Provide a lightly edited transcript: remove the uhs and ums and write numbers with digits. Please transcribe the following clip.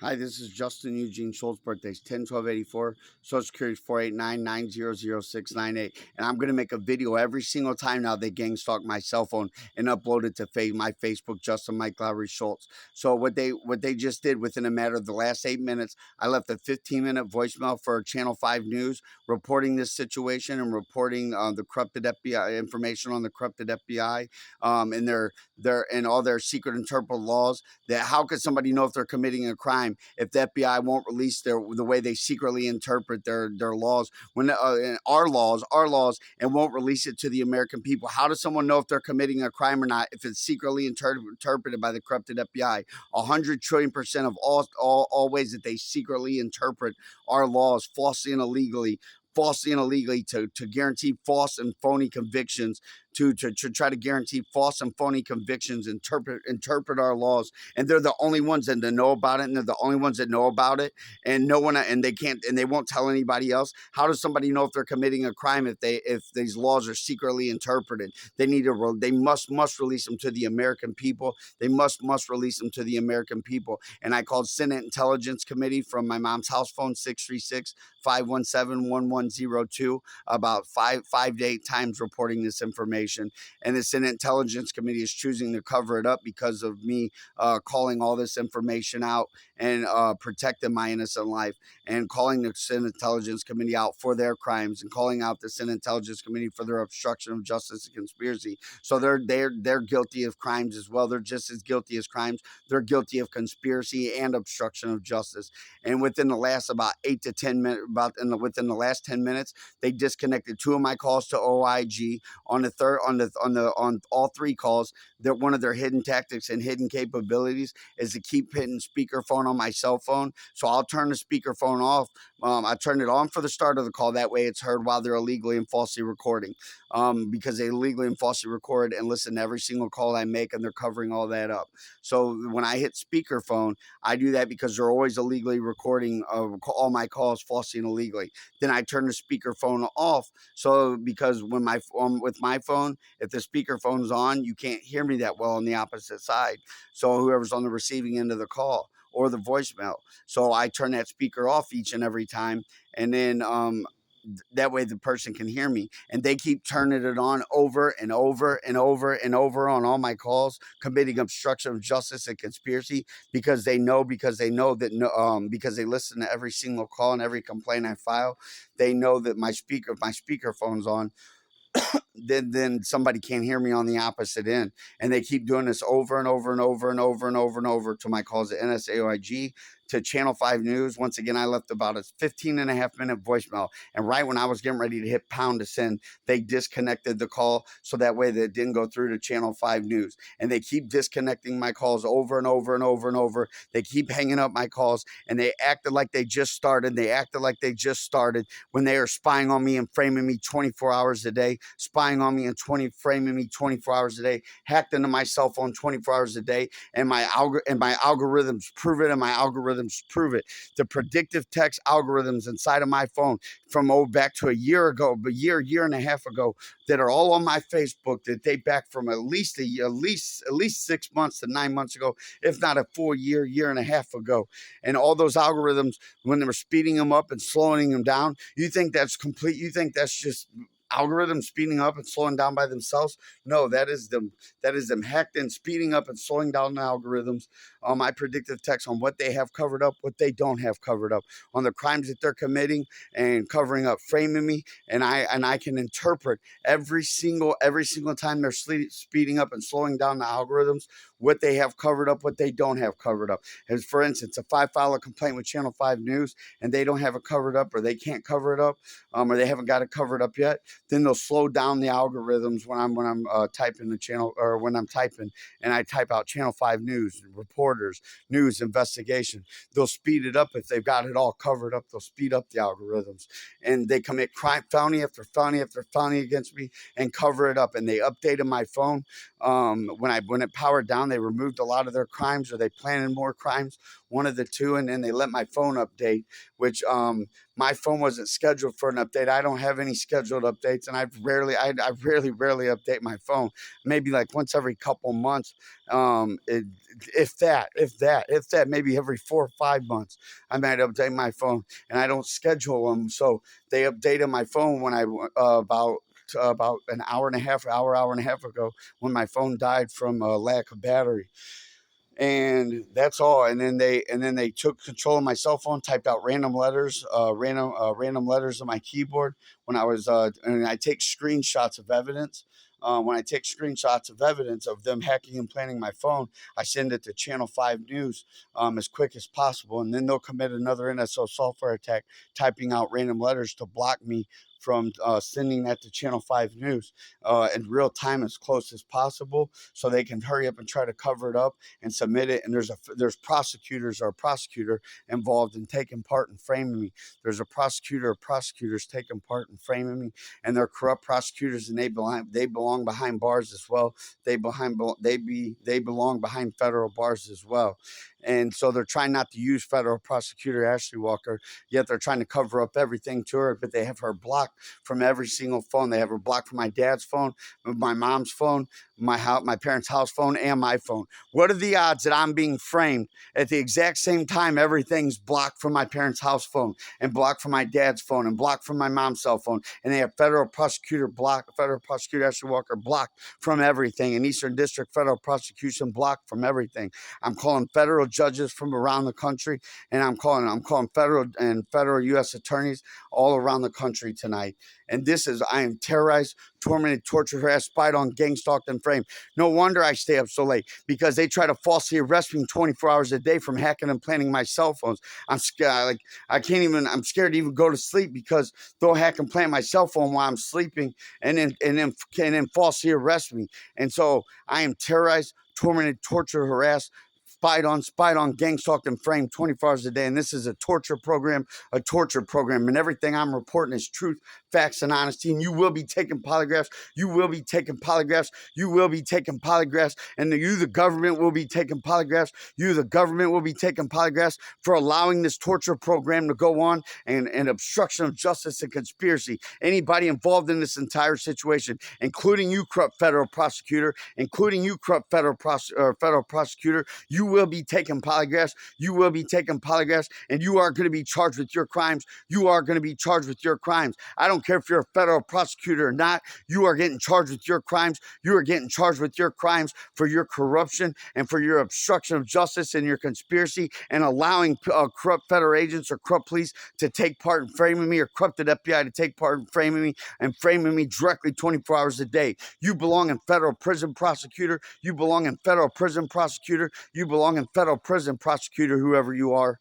Hi, this is Justin Eugene Schultz. Birthday's 10/12/84. Social Security is 489-900-698. And I'm going to make a video every single time now they gang stalk my cell phone and upload it to my Facebook, Justin Mike Lowry Schultz. So what they just did within a matter of the last 8 minutes, I left a 15-minute voicemail for Channel 5 News reporting this situation and reporting the corrupted FBI information on the corrupted FBI and their and all their secret interpret laws. That how could somebody know if they're committing a crime if the FBI won't release the way they secretly interpret their laws when our laws and won't release it to the American people? How does someone know if they're committing a crime or not if it's secretly interpreted by the corrupted FBI? 100 trillion% of all ways that they secretly interpret our laws falsely and illegally to guarantee false and phony convictions, to try to guarantee false and phony convictions, interpret our laws. And they're the only ones that know about it, and they're the only ones that know about it, and no one, and they can't, and they won't tell anybody else. How does somebody know if they're committing a crime if these laws are secretly interpreted? They must release them to the American people. They must release them to the American people. And I called Senate Intelligence Committee from my mom's house phone, 636-517-1102, about five to eight times reporting this information. And the Senate Intelligence Committee is choosing to cover it up because of me calling all this information out and protecting my innocent life, and calling the Senate Intelligence Committee out for their crimes, and calling out the Senate Intelligence Committee for their obstruction of justice and conspiracy. So they're guilty of crimes as well. They're just as guilty as crimes. They're guilty of conspiracy and obstruction of justice. And within the last about 8 to 10 minutes, within the last 10 minutes, they disconnected two of my calls to OIG. On all three calls, that one of their hidden tactics and hidden capabilities is to keep hitting speakerphone on my cell phone. So I'll turn the speakerphone off. I turn it on for the start of the call. That way it's heard while they're illegally and falsely recording, because they illegally and falsely record and listen to every single call I make, and they're covering all that up. So when I hit speakerphone, I do that because they're always illegally recording all my calls falsely and illegally. Then I turn the speakerphone off. So because when with my phone, if the speakerphone's on, you can't hear me that well on the opposite side. So whoever's on the receiving end of the call or the voicemail. So I turn that speaker off each and every time. And then that way the person can hear me. And they keep turning it on over and over and over and over on all my calls, committing obstruction of justice and conspiracy, because they know that because they listen to every single call and every complaint I file. They know that my speakerphone's on, then somebody can't hear me on the opposite end. And they keep doing this over and over and over and over and over and over to my calls to NSAOIG, to Channel 5 News. Once again, I left about a 15.5 minute voicemail. And right when I was getting ready to hit pound to send, they disconnected the call so that way that it didn't go through to Channel 5 News. And they keep disconnecting my calls over and over and over and over. They keep hanging up my calls, and they acted like they just started. When they are spying on me and framing me 24 hours a day, spying on me and framing me 24 hours a day, hacked into my cell phone 24 hours a day, and my algorithms prove it, The predictive text algorithms inside of my phone from back to a year ago, year and a half ago, that are all on my Facebook, that date back from at least 6 months to 9 months ago, if not a full year and a half ago. And all those algorithms, when they were speeding them up and slowing them down, you think that's complete? You think that's just algorithms speeding up and slowing down by themselves? No, that is them. That is them hacked in, speeding up and slowing down the algorithms on my predictive text, on what they have covered up, what they don't have covered up, on the crimes that they're committing and covering up, framing me. And I can interpret every single time they're speeding up and slowing down the algorithms, what they have covered up, what they don't have covered up. As for instance, if I file a complaint with Channel 5 News and they don't have it covered up, or they can't cover it up, or they haven't got it covered up yet, then they'll slow down the algorithms when I'm typing the channel, or when I'm typing and I type out Channel 5 News, reporters, news, investigation. They'll speed it up. If they've got it all covered up, they'll speed up the algorithms, and they commit crime, felony after felony after felony against me, and cover it up. And they updated my phone. When it powered down, they removed a lot of their crimes, or they planted more crimes, one of the two, and then they let my phone update, which My phone wasn't scheduled for an update. I don't have any scheduled updates, and I rarely update my phone. Maybe like once every couple months, if that, maybe every 4 or 5 months, I might update my phone, and I don't schedule them. So they updated my phone when I about an hour and a half ago, when my phone died from a lack of battery. And that's all. And then they took control of my cell phone, typed out random letters on my keyboard when I was and I take screenshots of evidence. When I take screenshots of evidence of them hacking and planning my phone, I send it to Channel 5 News as quick as possible. And then they'll commit another NSO software attack, typing out random letters to block me from sending that to Channel 5 News in real time, as close as possible, so they can hurry up and try to cover it up and submit it. And there's prosecutors or a prosecutor involved in taking part in framing me. There's a prosecutor or prosecutors taking part in framing me, and they're corrupt prosecutors, and they belong behind bars as well. They belong behind federal bars as well. And so they're trying not to use federal prosecutor Ashley Walker, yet they're trying to cover up everything to her. But they have her blocked from every single phone. They have her blocked from my dad's phone, my mom's phone, my parents' house phone, and my phone. What are the odds that I'm being framed at the exact same time everything's blocked from my parents' house phone, and blocked from my dad's phone, and blocked from my mom's cell phone, and they have federal prosecutor Ashley Walker blocked from everything, and Eastern District Federal Prosecution blocked from everything. I'm calling federal judges from around the country, and I'm calling federal U.S. attorneys all around the country tonight. And I am terrorized, tormented, tortured, harassed, spied on, gang stalked, and framed. No wonder I stay up so late, because they try to falsely arrest me 24 hours a day from hacking and planning my cell phones. I'm scared. I'm scared to even go to sleep, because they'll hack and plant my cell phone while I'm sleeping, and then falsely arrest me. And so I am terrorized, tormented, tortured, harassed, spied on, gang stalked, and framed 24 hours a day. And this is a torture program. And everything I'm reporting is truth, facts, and honesty. And you will be taking polygraphs. And you, the government, will be taking polygraphs for allowing this torture program to go on, and obstruction of justice and conspiracy. Anybody involved in this entire situation, including you, corrupt federal prosecutor, you will be taking polygraphs. And you are going to be charged with your crimes. I don't care if you're a federal prosecutor or not. You are getting charged with your crimes. You are getting charged with your crimes for your corruption and for your obstruction of justice and your conspiracy, and allowing corrupt federal agents or corrupt police to take part in framing me, or corrupted FBI to take part in framing me, and framing me directly 24 hours a day. You belong in federal prison, prosecutor. You belong in federal prison, prosecutor, whoever you are.